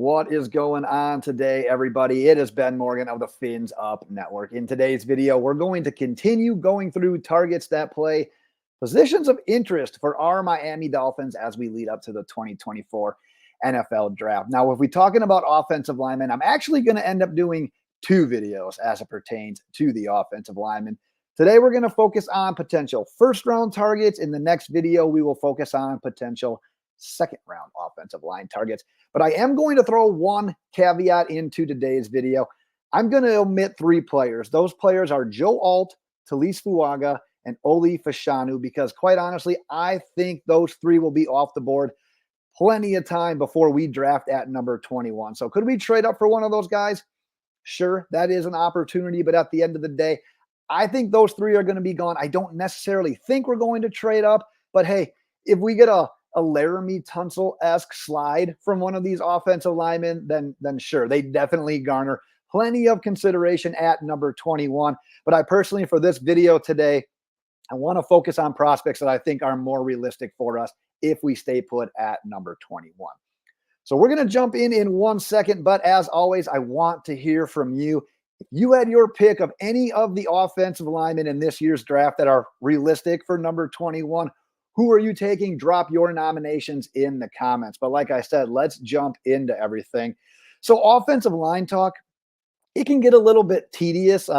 What is going on today, everybody? It is Ben Morgan of the Fins Up Network. In today's video, we're going to continue going through targets that play positions of interest for our Miami Dolphins as we lead up to the 2024 NFL Draft. Now, if we're talking about offensive linemen, I'm actually going to end up doing two videos as it pertains to the offensive linemen. Today, we're going to focus on potential first-round targets. In the next video, we will focus on potential second-round offensive line targets. But I am going to throw one caveat into today's video. I'm going to omit three players. Those players are Joe Alt, Talise Fuaga, and Oli Fashanu, because quite honestly, I think those three will be off the board plenty of time before we draft at number 21. So could we trade up for one of those guys? Sure, that is an opportunity. But at the end of the day, I think those three are going to be gone. I don't necessarily think we're going to trade up. But hey, if we get a Laramie Tunsil-esque slide from one of these offensive linemen, then sure, they definitely garner plenty of consideration at number 21. But I personally, for this video today, I want to focus on prospects that I think are more realistic for us if we stay put at number 21. So we're going to jump in 1 second, but as always, I want to hear from you. If you had your pick of any of the offensive linemen in this year's draft that are realistic for number 21, who are you taking? Drop your nominations in the comments. But like I said, let's jump into everything. So offensive line talk, it can get a little bit tedious.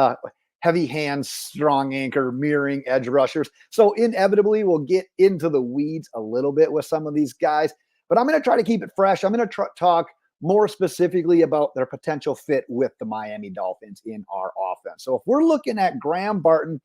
Heavy hands, strong anchor, mirroring edge rushers. So inevitably, we'll get into the weeds a little bit with some of these guys. But I'm going to try to keep it fresh. I'm going to talk more specifically about their potential fit with the Miami Dolphins in our offense. So if we're looking at Graham Barton,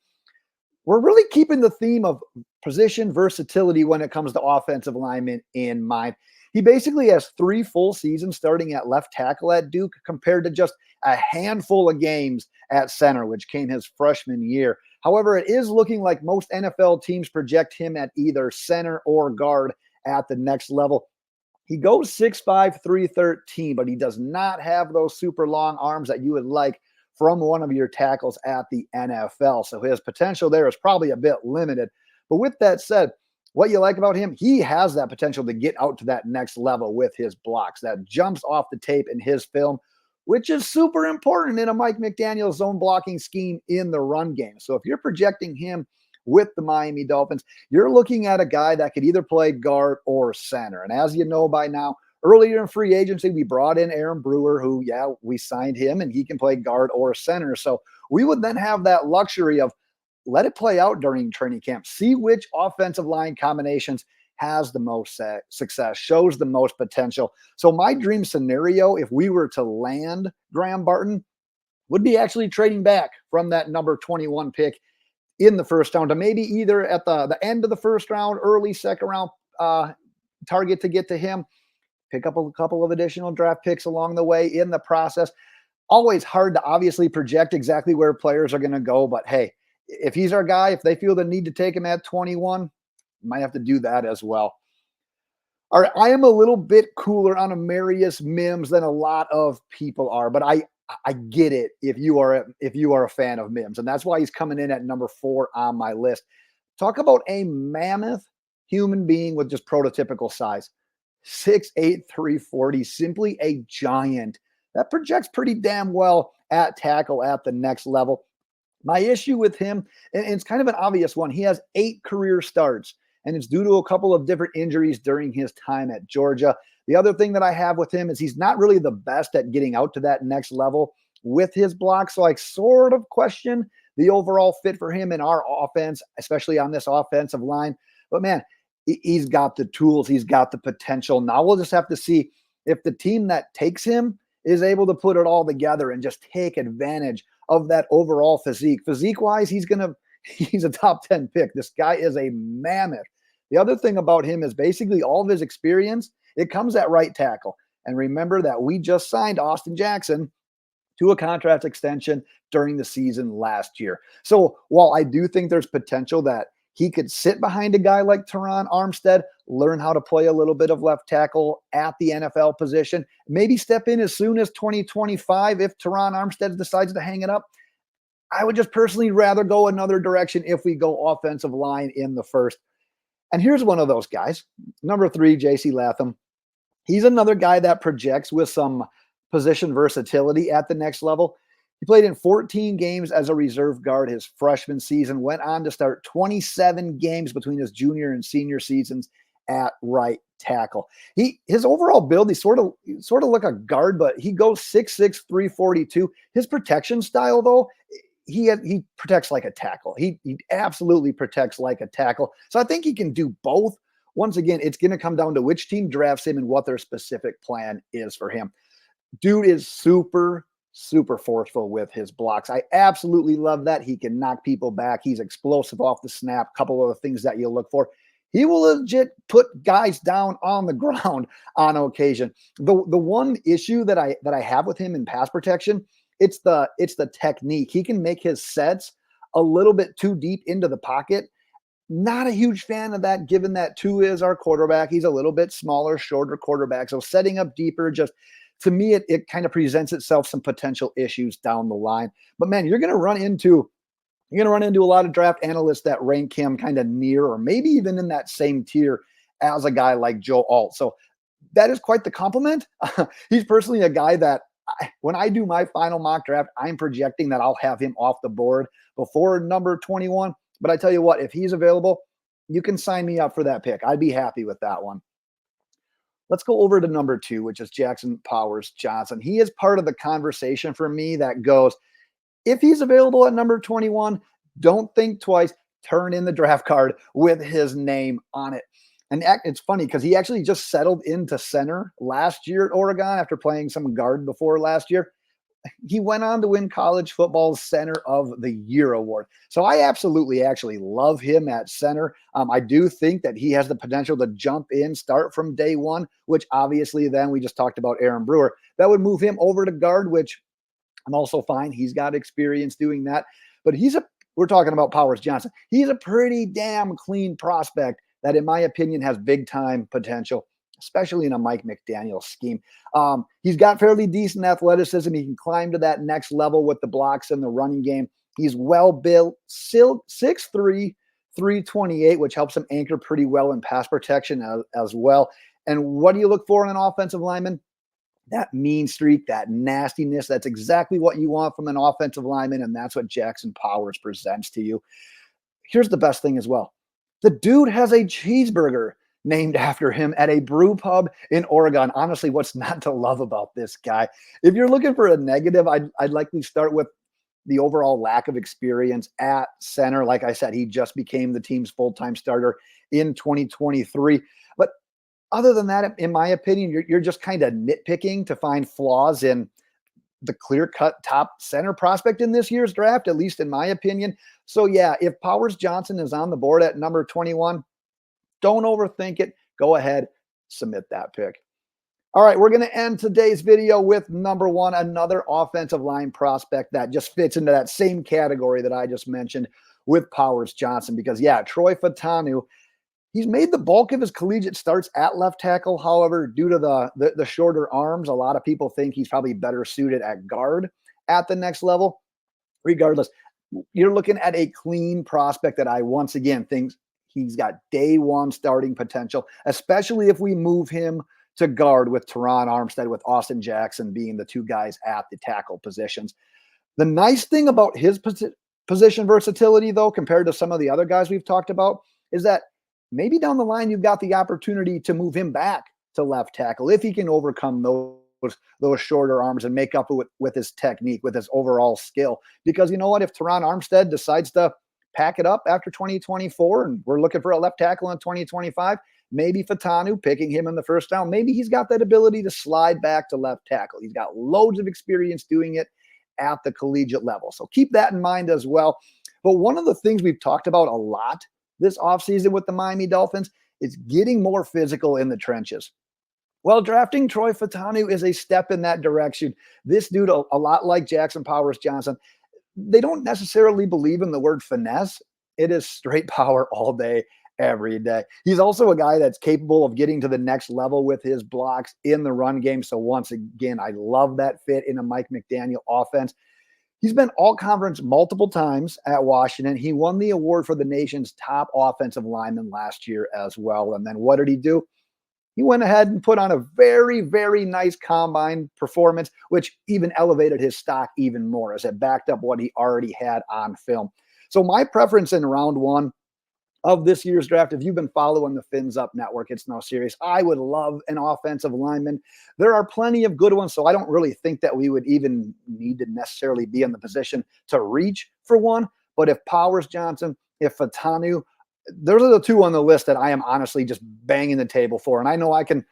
we're really keeping the theme of position versatility when it comes to offensive linemen in mind. He basically has 3 full seasons starting at left tackle at Duke compared to just a handful of games at center, which came his freshman year. However, it is looking like most NFL teams project him at either center or guard at the next level. He goes 6'5", 313, but he does not have those super long arms that you would like from one of your tackles at the NFL. So his potential there is probably a bit limited. But with that said, what you like about him, he has that potential to get out to that next level with his blocks. That jumps off the tape in his film, which is super important in a Mike McDaniel zone blocking scheme in the run game. So if you're projecting him with the Miami Dolphins, you're looking at a guy that could either play guard or center. And as you know by now, earlier in free agency, we brought in Aaron Brewer, who, we signed him, and he can play guard or center. So we would then have that luxury of let it play out during training camp, see which offensive line combinations has the most success, shows the most potential. So my dream scenario, if we were to land Graham Barton, would be actually trading back from that number 21 pick in the first round to maybe either at the end of the first round, early second round target to get to him. Pick up a couple of additional draft picks along the way in the process. Always hard to obviously project exactly where players are going to go, but hey, if he's our guy, if they feel the need to take him at 21, might have to do that as well. All right, I am a little bit cooler on a Marius Mims than a lot of people are, but I get it if you are a fan of Mims, and that's why he's coming in at number 4 on my list. Talk about a mammoth human being with just prototypical size. 6'8", 340, simply a giant. That projects pretty damn well at tackle at the next level. My issue with him, and it's kind of an obvious one, he has 8 career starts, and it's due to a couple of different injuries during his time at Georgia. The other thing that I have with him is he's not really the best at getting out to that next level with his block. So I sort of question the overall fit for him in our offense, especially on this offensive line. But man, he's got the tools. He's got the potential. Now we'll just have to see if the team that takes him is able to put it all together and just take advantage of that overall physique. Physique-wise, he's a top 10 pick. This guy is a mammoth. The other thing about him is basically all of his experience, it comes at right tackle. And remember that we just signed Austin Jackson to a contract extension during the season last year. So while I do think there's potential that he could sit behind a guy like Terron Armstead, learn how to play a little bit of left tackle at the NFL position, maybe step in as soon as 2025 if Terron Armstead decides to hang it up. I would just personally rather go another direction if we go offensive line in the first. And here's one of those guys, number 3, J.C. Latham. He's another guy that projects with some position versatility at the next level. He played in 14 games as a reserve guard his freshman season, went on to start 27 games between his junior and senior seasons at right tackle. His overall build, he sort of look a guard, but he goes 6'6", 342. His protection style, though, he protects like a tackle. He absolutely protects like a tackle. So I think he can do both. Once again, it's going to come down to which team drafts him and what their specific plan is for him. Dude is super, super forceful with his blocks. I absolutely love that. He can knock people back. He's explosive off the snap. A couple of the things that you'll look for. He will legit put guys down on the ground on occasion. The one issue that I have with him in pass protection, it's the technique. He can make his sets a little bit too deep into the pocket. Not a huge fan of that, given that Tua is our quarterback. He's a little bit smaller, shorter quarterback. So setting up deeper, just to me, it kind of presents itself some potential issues down the line. But man, you're going to run into a lot of draft analysts that rank him kind of near or maybe even in that same tier as a guy like Joe Alt. So that is quite the compliment. He's personally a guy that when I do my final mock draft, I'm projecting that I'll have him off the board before number 21. But I tell you what, if he's available, you can sign me up for that pick. I'd be happy with that one. Let's go over to number 2, which is Jackson Powers Johnson. He is part of the conversation for me that goes, if he's available at number 21, don't think twice. Turn in the draft card with his name on it. And it's funny because he actually just settled into center last year at Oregon after playing some guard before last year. He went on to win college football's Center of the Year award. So I absolutely actually love him at center. I do think that he has the potential to jump in, start from day one, which obviously then we just talked about Aaron Brewer. That would move him over to guard, which I'm also fine. He's got experience doing that. But we're talking about Powers Johnson. He's a pretty damn clean prospect that, in my opinion, has big time potential, especially in a Mike McDaniel scheme. He's got fairly decent athleticism. He can climb to that next level with the blocks and the running game. He's well built, 6'3", 328, which helps him anchor pretty well in pass protection as well. And what do you look for in an offensive lineman? That mean streak, that nastiness. That's exactly what you want from an offensive lineman, and that's what Jackson Powers presents to you. Here's the best thing as well. The dude has a cheeseburger named after him at a brew pub in Oregon. Honestly, what's not to love about this guy? If you're looking for a negative, I'd likely start with the overall lack of experience at center. Like I said, he just became the team's full-time starter in 2023. But other than that, in my opinion, you're just kind of nitpicking to find flaws in the clear-cut top center prospect in this year's draft, at least in my opinion. So yeah, if Powers Johnson is on the board at number 21, don't overthink it. Go ahead, submit that pick. All right, we're going to end today's video with number 1, another offensive line prospect that just fits into that same category that I just mentioned with Powers Johnson. Because yeah, Troy Fatu, he's made the bulk of his collegiate starts at left tackle. However, due to the shorter arms, a lot of people think he's probably better suited at guard at the next level. Regardless, you're looking at a clean prospect that I once again think he's got day one starting potential, especially if we move him to guard with Terron, Armstead, with Austin Jackson being the two guys at the tackle positions. The nice thing about his position versatility, though, compared to some of the other guys we've talked about, is that maybe down the line you've got the opportunity to move him back to left tackle if he can overcome those shorter arms and make up with his technique, with his overall skill. Because you know what? If Terron Armstead decides to pack it up after 2024 and we're looking for a left tackle in 2025, maybe Fatu, picking him in the first round, maybe he's got that ability to slide back to left tackle. He's got loads of experience doing it at the collegiate level. So keep that in mind as well. But one of the things we've talked about a lot this offseason with the Miami Dolphins is getting more physical in the trenches. Well, drafting Troy Fatu is a step in that direction. This dude, a lot like Jackson Powers Johnson, they don't necessarily believe in the word finesse. It is straight power all day, every day. He's also a guy that's capable of getting to the next level with his blocks in the run game. So once again, I love that fit in a Mike McDaniel offense. He's been all conference multiple times at Washington. He won the award for the nation's top offensive lineman last year as well. And then what did he do? he went ahead and put on a very, very nice combine performance, which even elevated his stock even more as it backed up what he already had on film. So my preference in round one of this year's draft, if you've been following the Fins Up Network, it's no serious. I would love an offensive lineman. There are plenty of good ones, so I don't really think that we would even need to necessarily be in the position to reach for one. But if Powers Johnson, if Fatu, those are the two on the list that I am honestly just banging the table for. And I know I can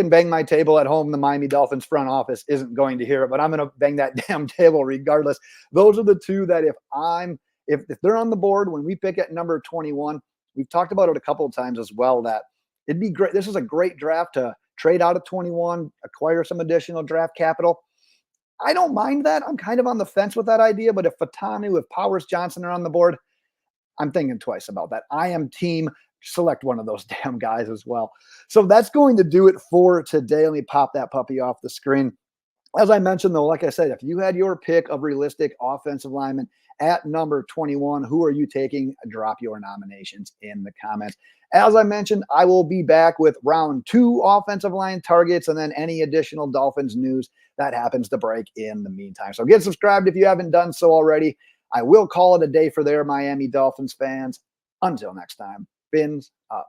bang my table at home. The Miami Dolphins front office isn't going to hear it, but I'm going to bang that damn table regardless. Those are the two that if they're on the board when we pick at number 21, we've talked about it a couple of times as well, that it'd be great. This is a great draft to trade out of 21, acquire some additional draft capital. I don't mind that. I'm kind of on the fence with that idea, but if Fatu, if Powers Johnson are on the board, I'm thinking twice about that. I am team select one of those damn guys as well. So that's going to do it for today. Let me pop that puppy off the screen. As I mentioned, though, like I said, if you had your pick of realistic offensive linemen at number 21, who are you taking? Drop your nominations in the comments. As I mentioned, I will be back with round 2 offensive line targets and then any additional Dolphins news that happens to break in the meantime. So get subscribed if you haven't done so already. I will call it a day for their Miami Dolphins fans. Until next time, Fins up.